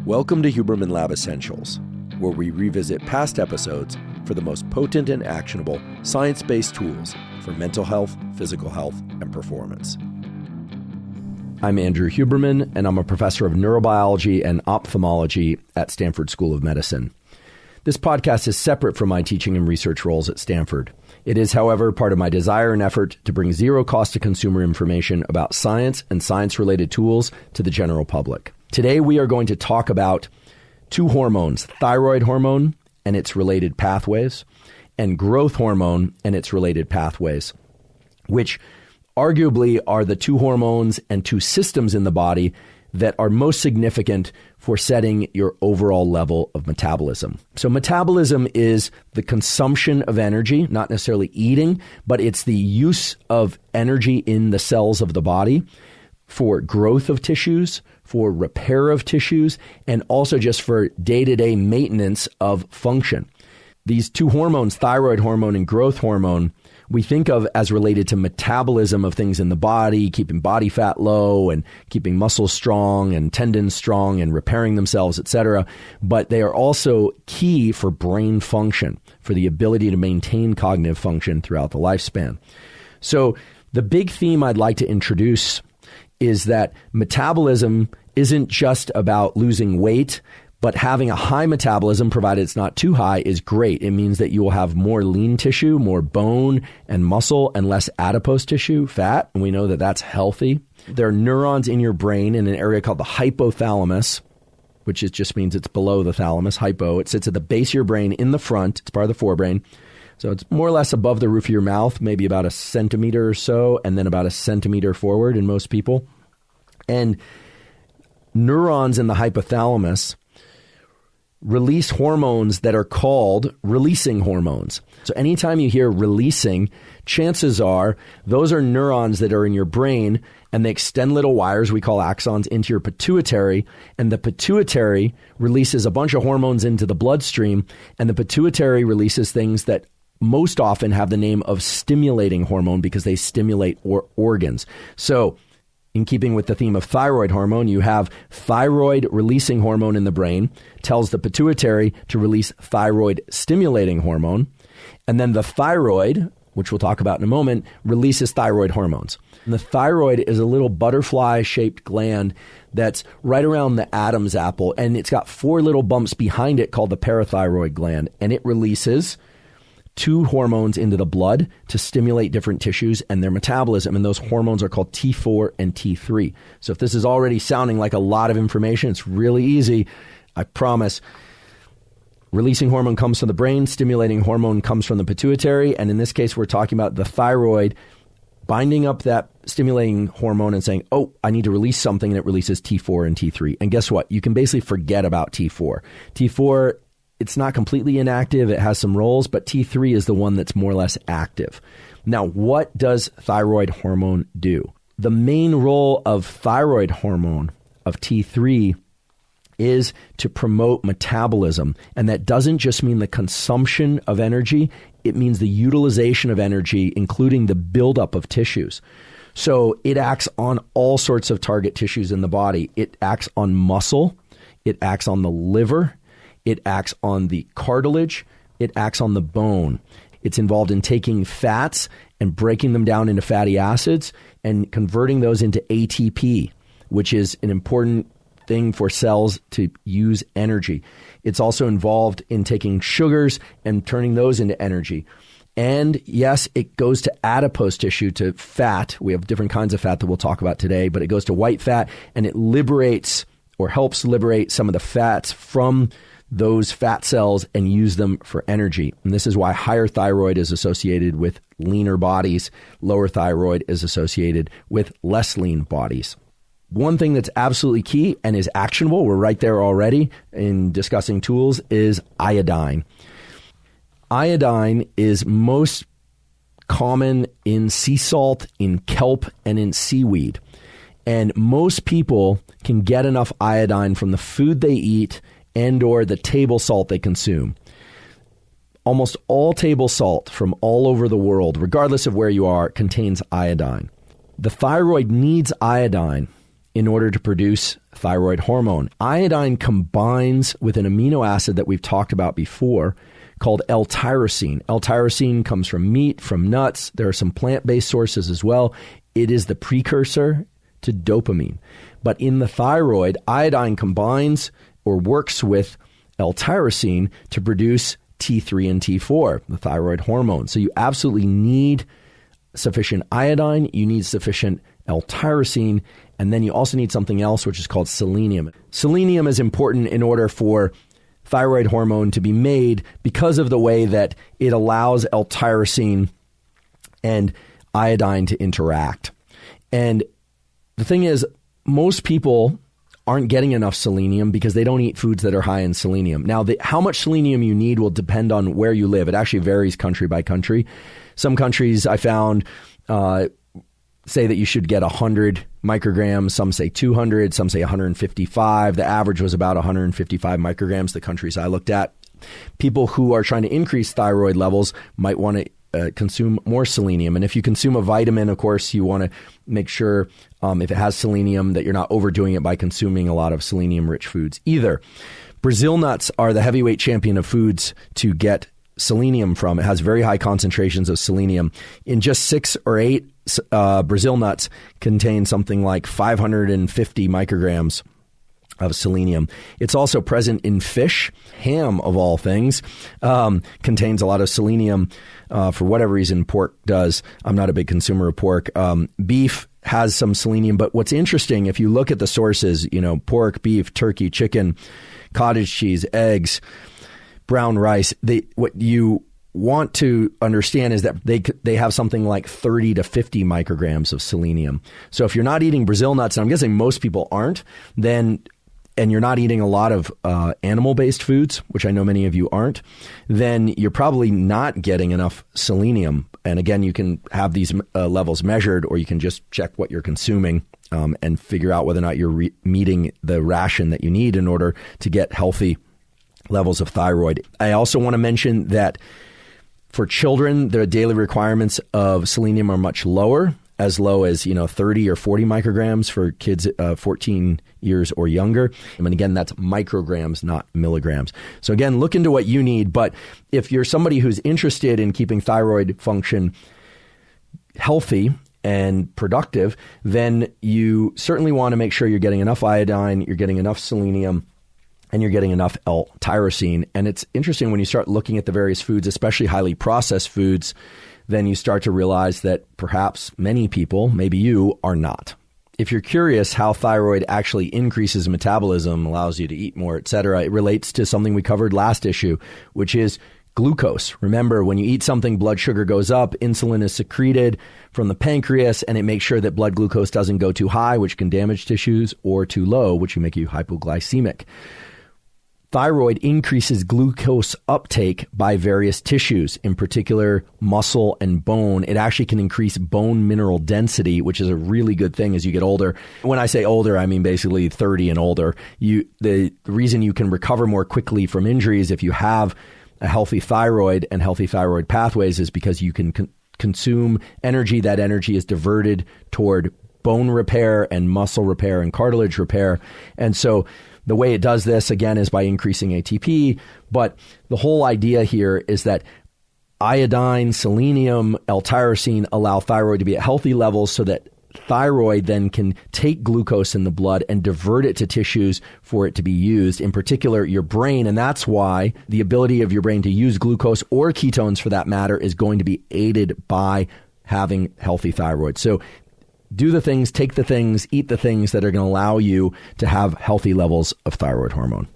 Welcome to Huberman Lab Essentials, where we revisit past episodes for the most potent and actionable science-based tools for mental health, physical health, and performance. I'm Andrew Huberman, and I'm a professor of neurobiology and ophthalmology at Stanford School of Medicine. This podcast is separate from my teaching and research roles at Stanford. It is, however, part of my desire and effort to bring zero cost to consumer information about science and science-related tools to the general public. Today, we are going to talk about two hormones, thyroid hormone and its related pathways, and growth hormone and its related pathways, which arguably are the two hormones and two systems in the body that are most significant for setting your overall level of metabolism. So metabolism is the consumption of energy, not necessarily eating, but it's the use of energy in the cells of the body for growth of tissues, for repair of tissues, and also just for day-to-day maintenance of function. These two hormones, thyroid hormone and growth hormone, we think of as related to metabolism of things in the body, keeping body fat low and keeping muscles strong and tendons strong and repairing themselves, etc. But they are also key for brain function, for the ability to maintain cognitive function throughout the lifespan. So the big theme I'd like to introduce is that metabolism isn't just about losing weight, but having a high metabolism, provided it's not too high, is great. It means that you will have more lean tissue, more bone and muscle, and less adipose tissue, fat. And we know that that's healthy. There are neurons in your brain in an area called the hypothalamus, which just means it's below the thalamus, hypo. It sits at the base of your brain in the front. It's part of the forebrain. So it's more or less above the roof of your mouth, maybe about a centimeter or so, and then about a centimeter forward in most people. And neurons in the hypothalamus release hormones that are called releasing hormones. So anytime you hear releasing, chances are those are neurons that are in your brain, and they extend little wires we call axons into your pituitary, and the pituitary releases a bunch of hormones into the bloodstream, and the pituitary releases things that most often have the name of stimulating hormone because they stimulate organs. So in keeping with the theme of thyroid hormone, you have thyroid releasing hormone in the brain, tells the pituitary to release thyroid stimulating hormone. And then the thyroid, which we'll talk about in a moment, releases thyroid hormones. And the thyroid is a little butterfly-shaped gland that's right around the Adam's apple, and it's got four little bumps behind it called the parathyroid gland, and it releases two hormones into the blood to stimulate different tissues and their metabolism. And those hormones are called T4 and T3. So if this is already sounding like a lot of information, it's really easy. I promise. Releasing hormone comes from the brain. Stimulating hormone comes from the pituitary. And in this case, we're talking about the thyroid binding up that stimulating hormone and saying, oh, I need to release something, and it releases T4 and T3. And guess what? You can basically forget about T4. T4, it's not completely inactive. It has some roles, but T3 is the one that's more or less active. Now, what does thyroid hormone do? The main role of thyroid hormone, of T3, is to promote metabolism. And that doesn't just mean the consumption of energy. It means the utilization of energy, including the buildup of tissues. So it acts on all sorts of target tissues in the body. It acts on muscle. It acts on the liver. It acts on the cartilage. It acts on the bone. It's involved in taking fats and breaking them down into fatty acids and converting those into ATP, which is an important thing for cells to use energy. It's also involved in taking sugars and turning those into energy. And yes, it goes to adipose tissue, to fat. We have different kinds of fat that we'll talk about today, but it goes to white fat, and it liberates or helps liberate some of the fats from those fat cells and use them for energy. And this is why higher thyroid is associated with leaner bodies. Lower thyroid is associated with less lean bodies. One thing that's absolutely key and is actionable, we're right there already in discussing tools, is iodine. Iodine is most common in sea salt, in kelp, and in seaweed. And most people can get enough iodine from the food they eat and or the table salt they consume. Almost all table salt from all over the world, regardless of where you are, contains iodine. The thyroid needs iodine in order to produce thyroid hormone. Iodine combines with an amino acid that we've talked about before called L-tyrosine. L-tyrosine comes from meat, from nuts. There are some plant-based sources as well. It is the precursor to dopamine. But in the thyroid, iodine combines or works with L-tyrosine to produce T3 and T4, the thyroid hormone. So you absolutely need sufficient iodine, you need sufficient L-tyrosine, and then you also need something else, which is called selenium. Selenium is important in order for thyroid hormone to be made because of the way that it allows L-tyrosine and iodine to interact. And the thing is, most people aren't getting enough selenium because they don't eat foods that are high in selenium. Now, how much selenium you need will depend on where you live. It actually varies country by country. Some countries I found say that you should get 100 micrograms. Some say 200. Some say 155. The average was about 155 micrograms, the countries I looked at. People who are trying to increase thyroid levels might want to consume more selenium. And if you consume a vitamin, of course, you want to make sure if it has selenium that you're not overdoing it by consuming a lot of selenium-rich foods either. Brazil nuts are the heavyweight champion of foods to get selenium from. It has very high concentrations of selenium. In just 6 or 8 Brazil nuts contain something like 550 micrograms of selenium. It's also present in fish. Ham, of all things, contains a lot of selenium. For whatever reason, pork does. I'm not a big consumer of pork. Beef has some selenium, but what's interesting, if you look at the sources, pork, beef, turkey, chicken, cottage cheese, eggs, brown rice, what you want to understand is that they have something like 30 to 50 micrograms of selenium. So if you're not eating Brazil nuts, and I'm guessing most people aren't, and you're not eating a lot of animal-based foods, which I know many of you aren't, then you're probably not getting enough selenium. And again, you can have these levels measured, or you can just check what you're consuming and figure out whether or not you're meeting the ration that you need in order to get healthy levels of thyroid. I also want to mention that for children, the daily requirements of selenium are much lower, as low as 30 or 40 micrograms for kids 14 years or younger. And again, that's micrograms, not milligrams. So again, look into what you need. But if you're somebody who's interested in keeping thyroid function healthy and productive, then you certainly want to make sure you're getting enough iodine, you're getting enough selenium, and you're getting enough L-tyrosine. And it's interesting when you start looking at the various foods, especially highly processed foods, then you start to realize that perhaps many people, maybe you, are not. If you're curious how thyroid actually increases metabolism, allows you to eat more, etc., it relates to something we covered last issue, which is glucose. Remember, when you eat something, blood sugar goes up, insulin is secreted from the pancreas, and it makes sure that blood glucose doesn't go too high, which can damage tissues, or too low, which can make you hypoglycemic. Thyroid increases glucose uptake by various tissues, in particular muscle and bone. It actually can increase bone mineral density, which is a really good thing as you get older. When I say older, I mean basically 30 and older. The reason you can recover more quickly from injuries if you have a healthy thyroid and healthy thyroid pathways is because you can consume energy. That energy is diverted toward bone repair and muscle repair and cartilage repair. And so the way it does this, again, is by increasing ATP. But the whole idea here is that iodine, selenium, L-tyrosine allow thyroid to be at healthy levels so that thyroid then can take glucose in the blood and divert it to tissues for it to be used, in particular your brain. And that's why the ability of your brain to use glucose or ketones for that matter is going to be aided by having healthy thyroid. So do the things, take the things, eat the things that are going to allow you to have healthy levels of thyroid hormone.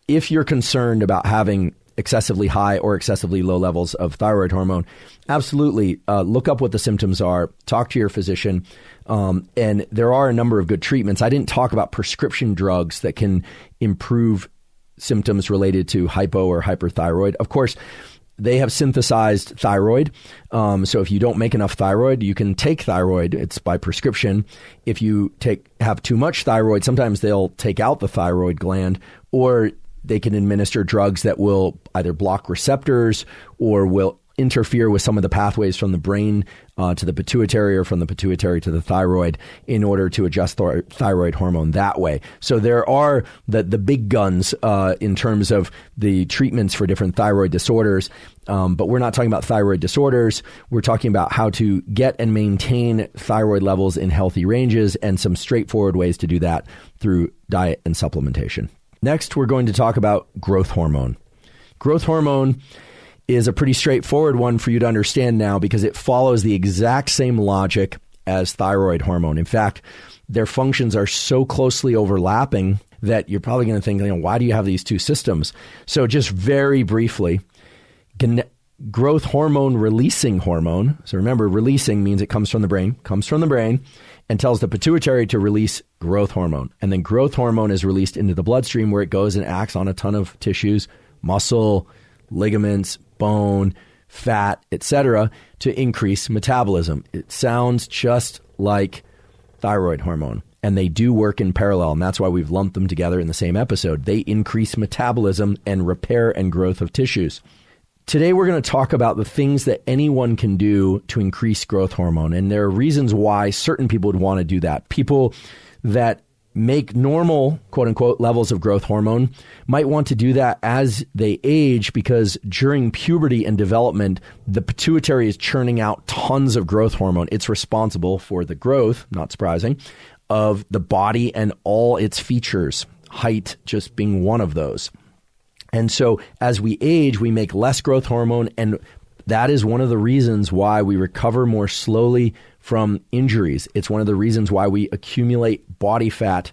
If you're concerned about having excessively high or excessively low levels of thyroid hormone, absolutely look up what the symptoms are, talk to your physician, and there are a number of good treatments. I didn't talk about prescription drugs that can improve symptoms related to hypo or hyperthyroid. Of course, they have synthesized thyroid. So if you don't make enough thyroid, you can take thyroid. It's by prescription. If you have too much thyroid, sometimes they'll take out the thyroid gland, or they can administer drugs that will either block receptors or will interfere with some of the pathways from the brain to the pituitary, or from the pituitary to the thyroid, in order to adjust thyroid hormone that way. So there are the big guns in terms of the treatments for different thyroid disorders, but we're not talking about thyroid disorders. We're talking about how to get and maintain thyroid levels in healthy ranges, and some straightforward ways to do that through diet and supplementation. Next, we're going to talk about growth hormone. Growth hormone is a pretty straightforward one for you to understand now, because it follows the exact same logic as thyroid hormone. In fact, their functions are so closely overlapping that you're probably going to think, why do you have these two systems? So just very briefly, growth hormone releasing hormone. So remember, releasing means it comes from the brain, and tells the pituitary to release growth hormone. And then growth hormone is released into the bloodstream, where it goes and acts on a ton of tissues, muscle, ligaments, bone, fat, etc., to increase metabolism. It sounds just like thyroid hormone, and they do work in parallel, and that's why we've lumped them together in the same episode. They increase metabolism and repair and growth of tissues. Today, we're going to talk about the things that anyone can do to increase growth hormone, and there are reasons why certain people would want to do that. People that make normal, quote unquote, levels of growth hormone might want to do that as they age, because during puberty and development, the pituitary is churning out tons of growth hormone. It's responsible for the growth, not surprising, of the body and all its features, height just being one of those. And so as we age, we make less growth hormone, and that is one of the reasons why we recover more slowly from injuries. It's one of the reasons why we accumulate body fat,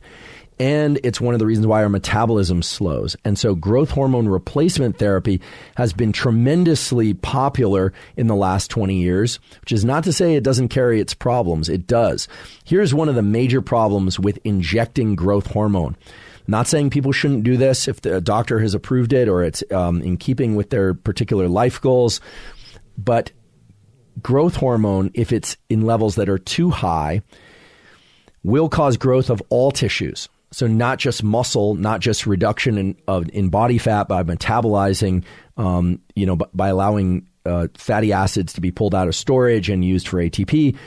and it's one of the reasons why our metabolism slows. And so growth hormone replacement therapy has been tremendously popular in the last 20 years, which is not to say it doesn't carry its problems. It does. Here's one of the major problems with injecting growth hormone. Not saying people shouldn't do this if the doctor has approved it, or it's in keeping with their particular life goals. But growth hormone, if it's in levels that are too high, will cause growth of all tissues. So not just muscle, not just reduction in body fat by metabolizing, by allowing fatty acids to be pulled out of storage and used for ATP,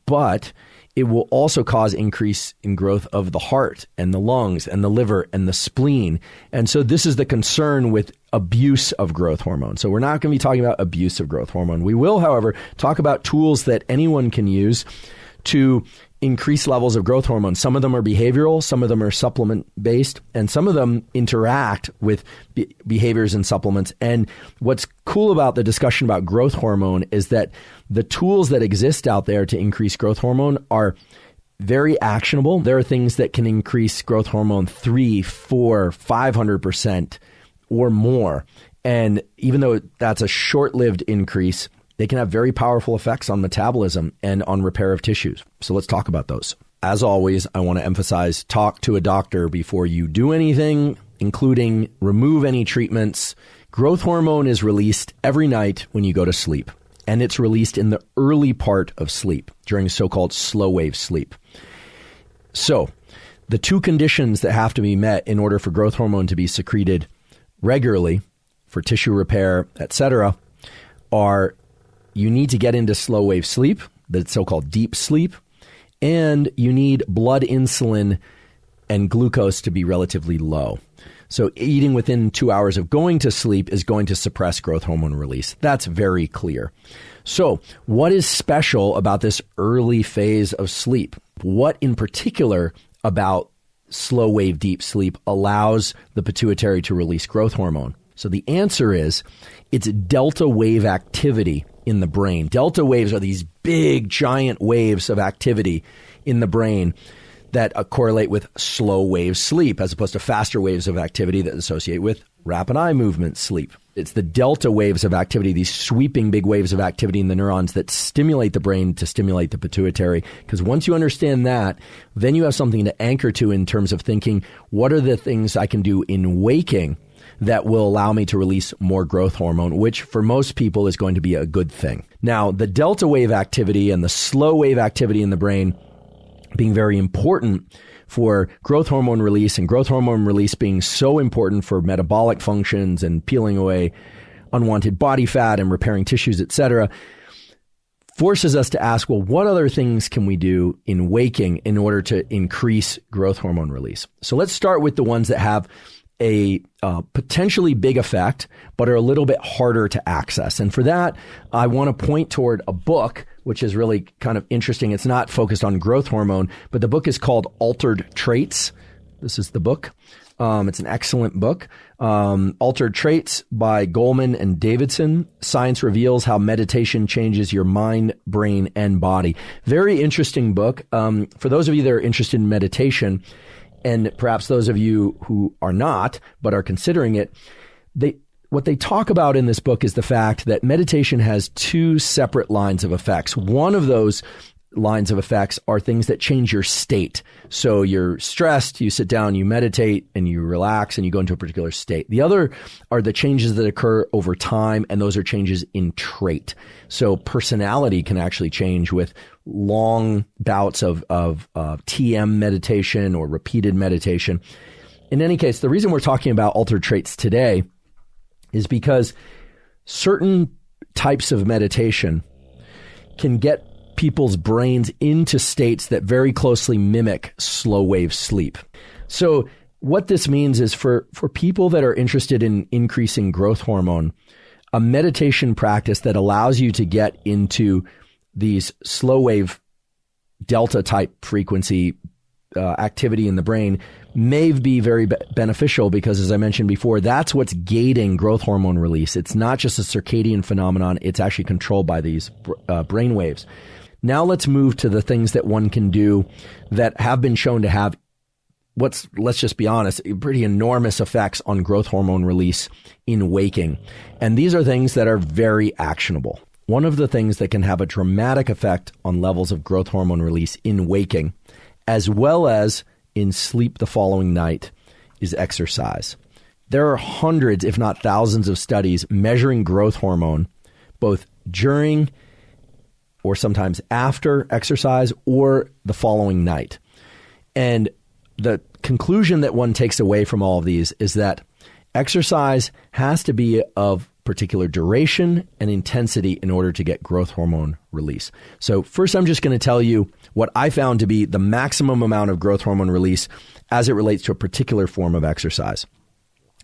but it will also cause increase in growth of the heart and the lungs and the liver and the spleen. And so this is the concern with abuse of growth hormone. So we're not going to be talking about abuse of growth hormone. We will, however, talk about tools that anyone can use to increase levels of growth hormone. Some of them are behavioral, some of them are supplement-based, and some of them interact with behaviors and supplements. And what's cool about the discussion about growth hormone is that the tools that exist out there to increase growth hormone are very actionable. There are things that can increase growth hormone 3, 4, 500% or more. And even though that's a short-lived increase, they can have very powerful effects on metabolism and on repair of tissues. So let's talk about those. As always, I want to emphasize, talk to a doctor before you do anything, including remove any treatments. Growth hormone is released every night when you go to sleep, and it's released in the early part of sleep during so-called slow wave sleep. So the two conditions that have to be met in order for growth hormone to be secreted regularly for tissue repair, etc., are you need to get into slow wave sleep, the so-called deep sleep, and you need blood insulin and glucose to be relatively low. So eating within 2 hours of going to sleep is going to suppress growth hormone release. That's very clear. So what is special about this early phase of sleep? What in particular about slow wave deep sleep allows the pituitary to release growth hormone? So the answer is it's delta wave activity in the brain. Delta waves are these big, giant waves of activity in the brain that correlate with slow wave sleep, as opposed to faster waves of activity that associate with rapid eye movement sleep. It's the delta waves of activity, these sweeping big waves of activity in the neurons that stimulate the brain to stimulate the pituitary. Because once you understand that, then you have something to anchor to in terms of thinking, what are the things I can do in waking that will allow me to release more growth hormone, which for most people is going to be a good thing. Now, the delta wave activity and the slow wave activity in the brain being very important for growth hormone release, and growth hormone release being so important for metabolic functions and peeling away unwanted body fat and repairing tissues, etc., forces us to ask, well, what other things can we do in waking in order to increase growth hormone release? So let's start with the ones that have a potentially big effect, but are a little bit harder to access. And for that, I want to point toward a book, which is really kind of interesting. It's not focused on growth hormone, but the book is called Altered Traits. This is the book. It's an excellent book. Altered Traits by Goleman and Davidson. Science reveals how meditation changes your mind, brain, and body. Very interesting book. For those of you that are interested in meditation, and perhaps those of you who are not, but are considering it, what they talk about in this book is the fact that meditation has two separate lines of effects. One of those lines of effects are things that change your state. So you're stressed, you sit down, you meditate, and you relax, and you go into a particular state. The other are the changes that occur over time, and those are changes in trait. So personality can actually change with long bouts of TM meditation or repeated meditation. In any case, the reason we're talking about altered traits today is because certain types of meditation can get people's brains into states that very closely mimic slow wave sleep. So what this means is for people that are interested in increasing growth hormone, a meditation practice that allows you to get into these slow wave delta type frequency activity in the brain may be very beneficial because, as I mentioned before, that's what's gating growth hormone release. It's not just a circadian phenomenon. It's actually controlled by these brain waves. Now let's move to the things that one can do that have been shown to have let's just be honest, pretty enormous effects on growth hormone release in waking. And these are things that are very actionable. One of the things that can have a dramatic effect on levels of growth hormone release in waking, as well as in sleep the following night, is exercise. There are hundreds, if not thousands, of studies measuring growth hormone, both during or sometimes after exercise or the following night. And the conclusion that one takes away from all of these is that exercise has to be of particular duration and intensity in order to get growth hormone release. So first, I'm just going to tell you what I found to be the maximum amount of growth hormone release as it relates to a particular form of exercise.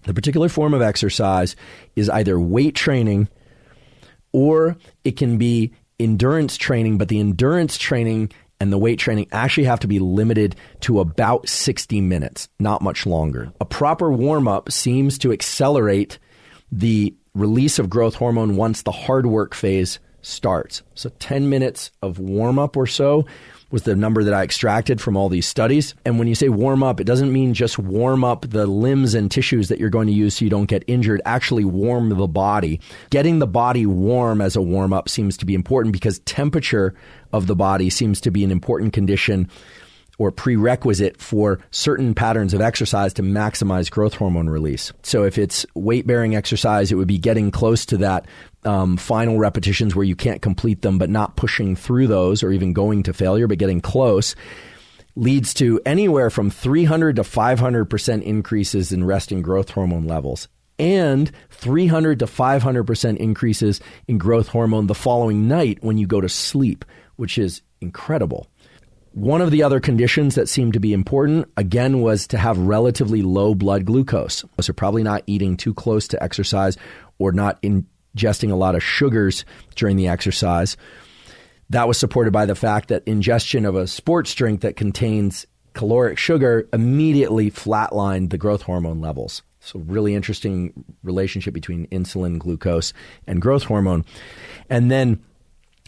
The particular form of exercise is either weight training or it can be endurance training, but the endurance training and the weight training actually have to be limited to about 60 minutes, not much longer. A proper warm-up seems to accelerate the release of growth hormone once the hard work phase starts. So 10 minutes of warm-up or so was the number that I extracted from all these studies. And when you say warm up, it doesn't mean just warm up the limbs and tissues that you're going to use so you don't get injured. Actually warm the body. Getting the body warm as a warm up seems to be important because temperature of the body seems to be an important condition or prerequisite for certain patterns of exercise to maximize growth hormone release. So if it's weight-bearing exercise, it would be getting close to that final repetitions where you can't complete them, but not pushing through those or even going to failure, but getting close, leads to anywhere from 300 to 500% increases in resting growth hormone levels and 300 to 500% increases in growth hormone the following night when you go to sleep, which is incredible. One of the other conditions that seemed to be important, again, was to have relatively low blood glucose. So probably not eating too close to exercise or not ingesting a lot of sugars during the exercise. That was supported by the fact that ingestion of a sports drink that contains caloric sugar immediately flatlined the growth hormone levels. So really interesting relationship between insulin, glucose, and growth hormone. And then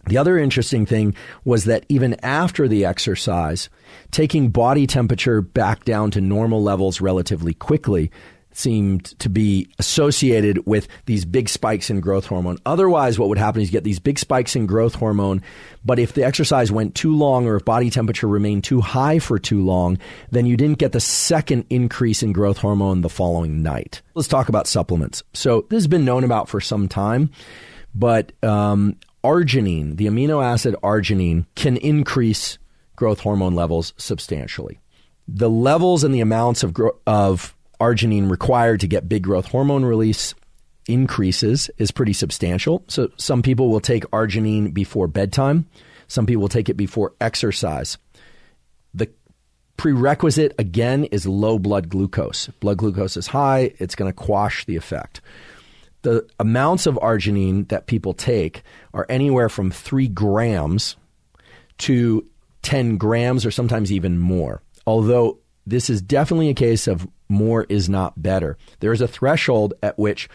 the other interesting thing was that even after the exercise, taking body temperature back down to normal levels relatively quickly seemed to be associated with these big spikes in growth hormone. Otherwise, what would happen is you get these big spikes in growth hormone, but if the exercise went too long or if body temperature remained too high for too long, then you didn't get the second increase in growth hormone the following night. Let's talk about supplements. So this has been known about for some time, but arginine, the amino acid arginine, can increase growth hormone levels substantially. The levels and the amounts of arginine required to get big growth hormone release increases is pretty substantial. So some people will take arginine before bedtime. Some people will take it before exercise. The prerequisite, again, is low blood glucose. Blood glucose is high. It's going to quash the effect. The amounts of arginine that people take are anywhere from 3 grams to 10 grams or sometimes even more. Although this is definitely a case of more is not better. There is a threshold at which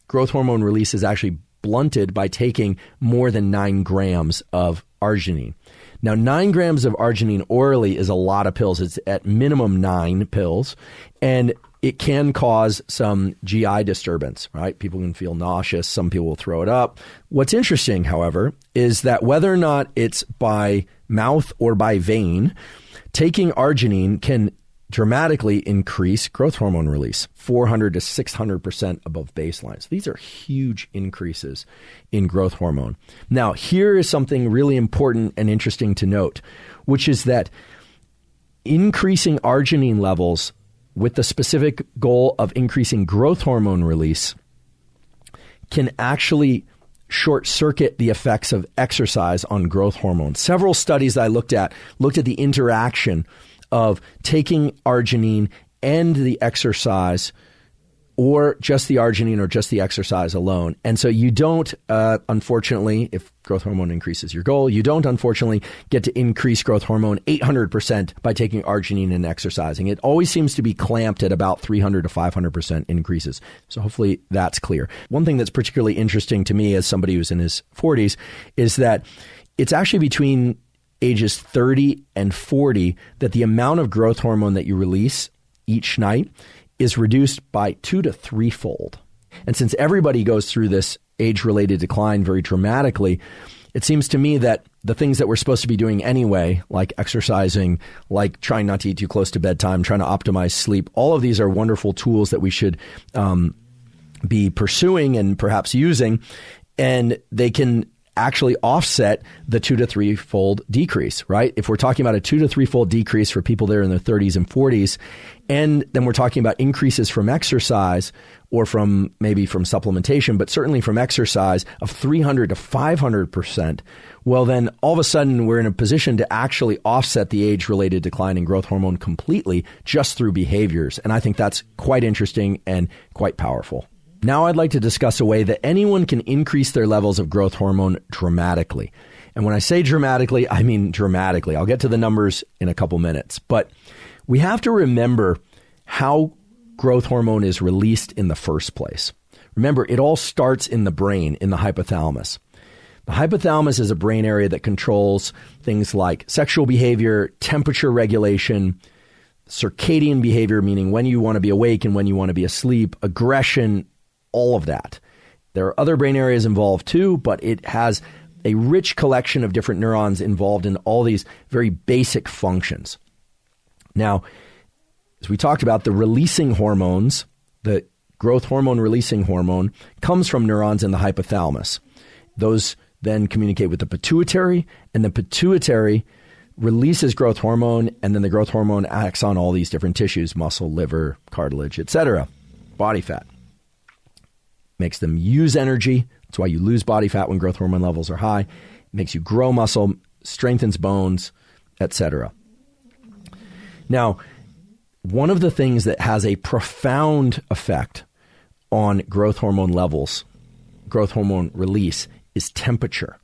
growth hormone release is actually blunted by taking more than 9 grams of arginine. Now, 9 grams of arginine orally is a lot of pills. It's at minimum 9 pills, and it can cause some GI disturbance, right? People can feel nauseous. Some people will throw it up. What's interesting, however, is that whether or not it's by mouth or by vein, taking arginine can dramatically increase growth hormone release, 400 to 600% above baseline. So these are huge increases in growth hormone. Now, here is something really important and interesting to note, which is that increasing arginine levels with the specific goal of increasing growth hormone release can actually short circuit the effects of exercise on growth hormone. Several studies I looked at the interaction of taking arginine and the exercise, or just the arginine or just the exercise alone. And so you don't, unfortunately, if growth hormone increases your goal, you don't unfortunately get to increase growth hormone 800% by taking arginine and exercising. It always seems to be clamped at about 300 to 500% increases. So hopefully that's clear. One thing that's particularly interesting to me as somebody who's in his 40s is that it's actually between ages 30 and 40 that the amount of growth hormone that you release each night is reduced by 2 to 3-fold. And since everybody goes through this age-related decline very dramatically, it seems to me that the things that we're supposed to be doing anyway, like exercising, like trying not to eat too close to bedtime, trying to optimize sleep, all of these are wonderful tools that we should be pursuing and perhaps using, and they can actually offset the 2 to 3-fold decrease, right? If we're talking about a 2 to 3-fold decrease for people there in their 30s and 40s, and then we're talking about increases from exercise or from maybe from supplementation, but certainly from exercise of 300 to 500%, well, then all of a sudden we're in a position to actually offset the age-related decline in growth hormone completely just through behaviors. And I think that's quite interesting and quite powerful. Now I'd like to discuss a way that anyone can increase their levels of growth hormone dramatically. And when I say dramatically, I mean dramatically. I'll get to the numbers in a couple minutes. But we have to remember how growth hormone is released in the first place. Remember, it all starts in the brain, in the hypothalamus. The hypothalamus is a brain area that controls things like sexual behavior, temperature regulation, circadian behavior, meaning when you want to be awake and when you want to be asleep, aggression, all of that. There are other brain areas involved too, but it has a rich collection of different neurons involved in all these very basic functions. Now, as we talked about, the releasing hormones, the growth hormone releasing hormone, comes from neurons in the hypothalamus. Those then communicate with the pituitary, and the pituitary releases growth hormone, and then the growth hormone acts on all these different tissues, muscle, liver, cartilage, etc., body fat. Makes them use energy. That's why you lose body fat when growth hormone levels are high. It makes you grow muscle, strengthens bones, etc. Now, one of the things that has a profound effect on growth hormone levels, growth hormone release, is temperature.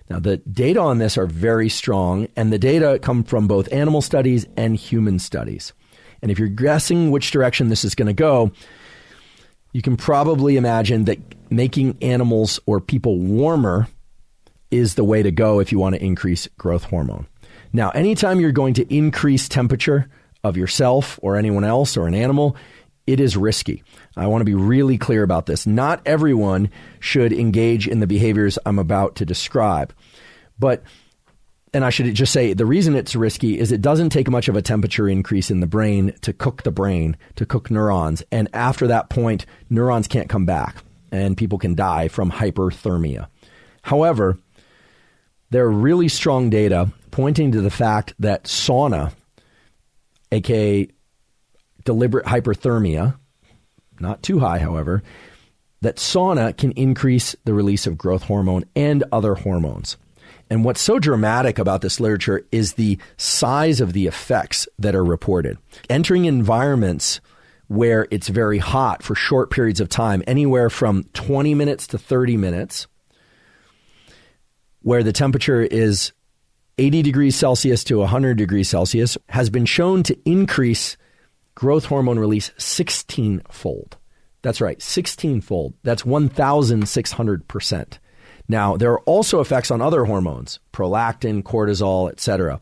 Now, the data on this are very strong, and the data come from both animal studies and human studies. And if you're guessing which direction this is going to go, you can probably imagine that making animals or people warmer is the way to go if you want to increase growth hormone. Now, anytime you're going to increase temperature of yourself or anyone else or an animal, it is risky. I want to be really clear about this. Not everyone should engage in the behaviors I'm about to describe. And I should just say the reason it's risky is it doesn't take much of a temperature increase in the brain, to cook neurons. And after that point, neurons can't come back and people can die from hyperthermia. However, there are really strong data pointing to the fact that sauna, aka deliberate hyperthermia, not too high, however, that sauna can increase the release of growth hormone and other hormones. And what's so dramatic about this literature is the size of the effects that are reported. Entering environments where it's very hot for short periods of time, anywhere from 20 minutes to 30 minutes, where the temperature is 80 degrees Celsius to 100 degrees Celsius, has been shown to increase growth hormone release 16-fold. That's right, 16-fold. That's 1,600%. Now, there are also effects on other hormones, prolactin, cortisol, etc.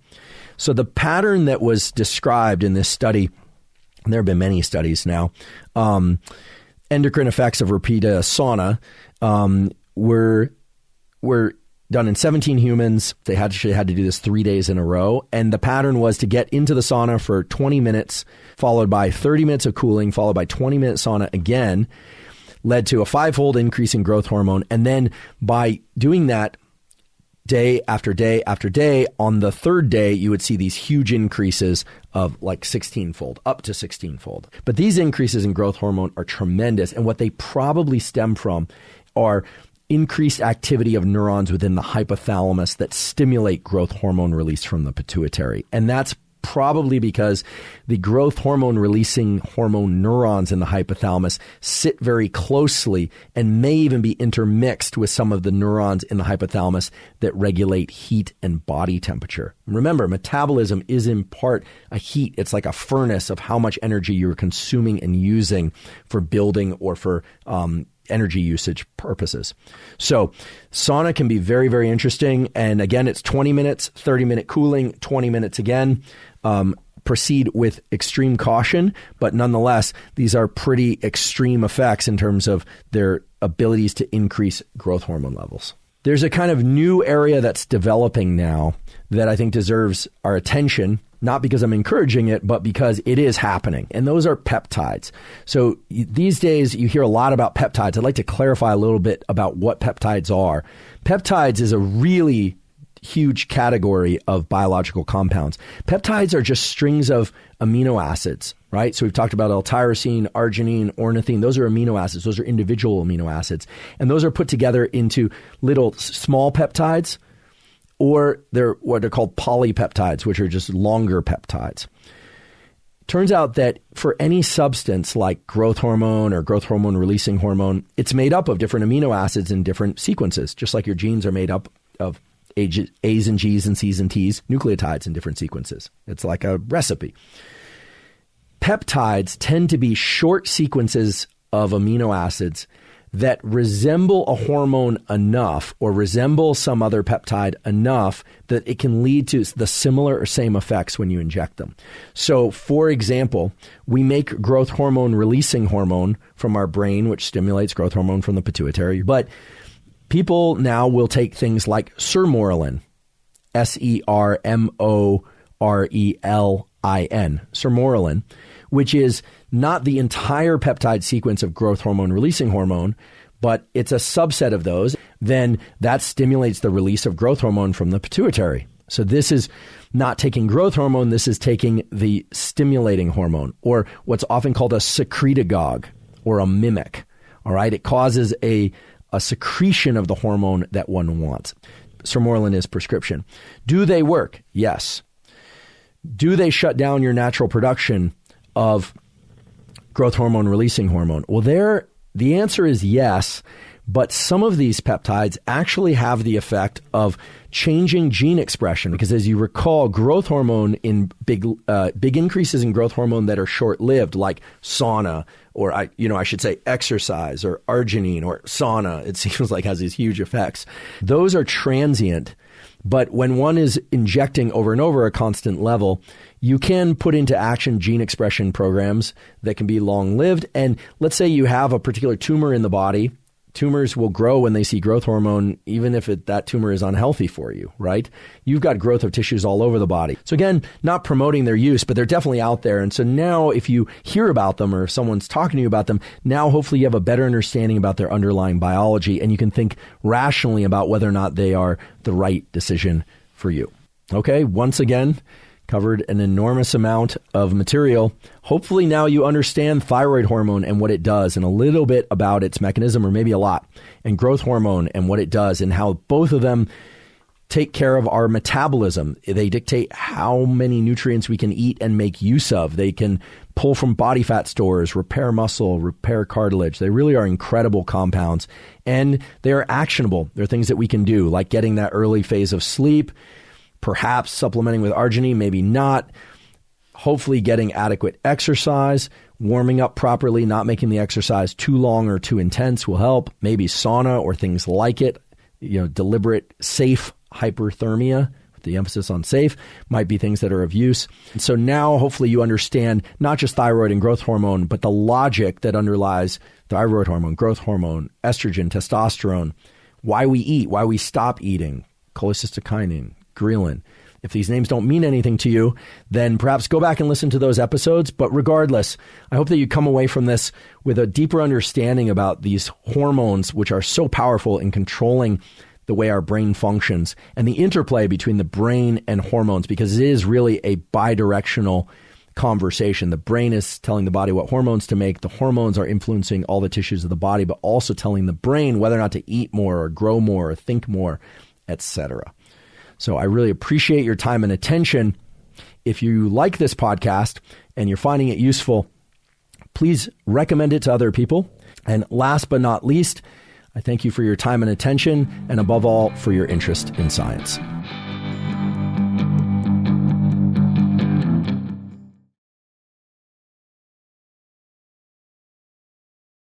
So the pattern that was described in this study, and there have been many studies now, endocrine effects of repeated sauna were done in 17 humans. They actually had to do this 3 days in a row. And the pattern was to get into the sauna for 20 minutes, followed by 30 minutes of cooling, followed by 20-minute sauna again, led to a 5-fold increase in growth hormone. And then by doing that day after day after day, on the third day, you would see these huge increases of like 16-fold, up to 16-fold. But these increases in growth hormone are tremendous. And what they probably stem from are increased activity of neurons within the hypothalamus that stimulate growth hormone release from the pituitary. And that's probably because the growth hormone releasing hormone neurons in the hypothalamus sit very closely and may even be intermixed with some of the neurons in the hypothalamus that regulate heat and body temperature. Remember, metabolism is in part a heat. It's like a furnace of how much energy you're consuming and using for building or for energy usage purposes. So sauna can be very, very interesting. And again, it's 20 minutes, 30-minute cooling, 20 minutes again. Proceed with extreme caution, but nonetheless, these are pretty extreme effects in terms of their abilities to increase growth hormone levels. There's a kind of new area that's developing now that I think deserves our attention, not because I'm encouraging it, but because it is happening. And those are peptides. So these days you hear a lot about peptides. I'd like to clarify a little bit about what peptides are. Peptides is a really huge category of biological compounds. Peptides are just strings of amino acids, right? So we've talked about L-tyrosine, arginine, ornithine. Those are amino acids. Those are individual amino acids. And those are put together into little small peptides, or they're what are called polypeptides, which are just longer peptides. Turns out that for any substance like growth hormone or growth hormone releasing hormone, it's made up of different amino acids in different sequences, just like your genes are made up of A's and G's and C's and T's, nucleotides in different sequences. It's like a recipe. Peptides tend to be short sequences of amino acids that resemble a hormone enough or resemble some other peptide enough that it can lead to the similar or same effects when you inject them. So, for example, we make growth hormone releasing hormone from our brain, which stimulates growth hormone from the pituitary, but people now will take things like sermorelin, sermorelin, sermorelin, which is not the entire peptide sequence of growth hormone releasing hormone, but it's a subset of those. Then that stimulates the release of growth hormone from the pituitary. So this is not taking growth hormone, this is taking the stimulating hormone, or what's often called a secretagogue or a mimic. All right, it causes a secretion of the hormone that one wants. Sermorelin is prescription. Do they work? Yes. Do they shut down your natural production of growth hormone releasing hormone? Well, the answer is yes, but some of these peptides actually have the effect of changing gene expression, because as you recall, growth hormone in big increases in growth hormone that are short-lived, like sauna, or I should say exercise, or arginine, or sauna, it seems like has these huge effects. Those are transient, but when one is injecting over and over a constant level, you can put into action gene expression programs that can be long-lived. And let's say you have a particular tumor in the body. Tumors will grow when they see growth hormone, even if that tumor is unhealthy for you, right? You've got growth of tissues all over the body. So again, not promoting their use, but they're definitely out there. And so now if you hear about them, or if someone's talking to you about them, now hopefully you have a better understanding about their underlying biology, and you can think rationally about whether or not they are the right decision for you. Okay, once again, Covered an enormous amount of material. Hopefully now you understand thyroid hormone and what it does, and a little bit about its mechanism, or maybe a lot, and growth hormone and what it does, and how both of them take care of our metabolism. They dictate how many nutrients we can eat and make use of. They can pull from body fat stores, repair muscle, repair cartilage. They really are incredible compounds, and they are actionable. They're things that we can do, like getting that early phase of sleep, perhaps supplementing with arginine, maybe not. Hopefully getting adequate exercise, warming up properly, not making the exercise too long or too intense will help. Maybe sauna or things like it. Deliberate, safe hyperthermia, with the emphasis on safe, might be things that are of use. And so now hopefully you understand not just thyroid and growth hormone, but the logic that underlies thyroid hormone, growth hormone, estrogen, testosterone, why we eat, why we stop eating, cholecystokinin, ghrelin. If these names don't mean anything to you, then perhaps go back and listen to those episodes. But regardless, I hope that you come away from this with a deeper understanding about these hormones, which are so powerful in controlling the way our brain functions, and the interplay between the brain and hormones, because it is really a bidirectional conversation. The brain is telling the body what hormones to make. The hormones are influencing all the tissues of the body, but also telling the brain whether or not to eat more or grow more or think more, etc. So I really appreciate your time and attention. If you like this podcast and you're finding it useful, please recommend it to other people. And last but not least, I thank you for your time and attention, and above all, for your interest in science.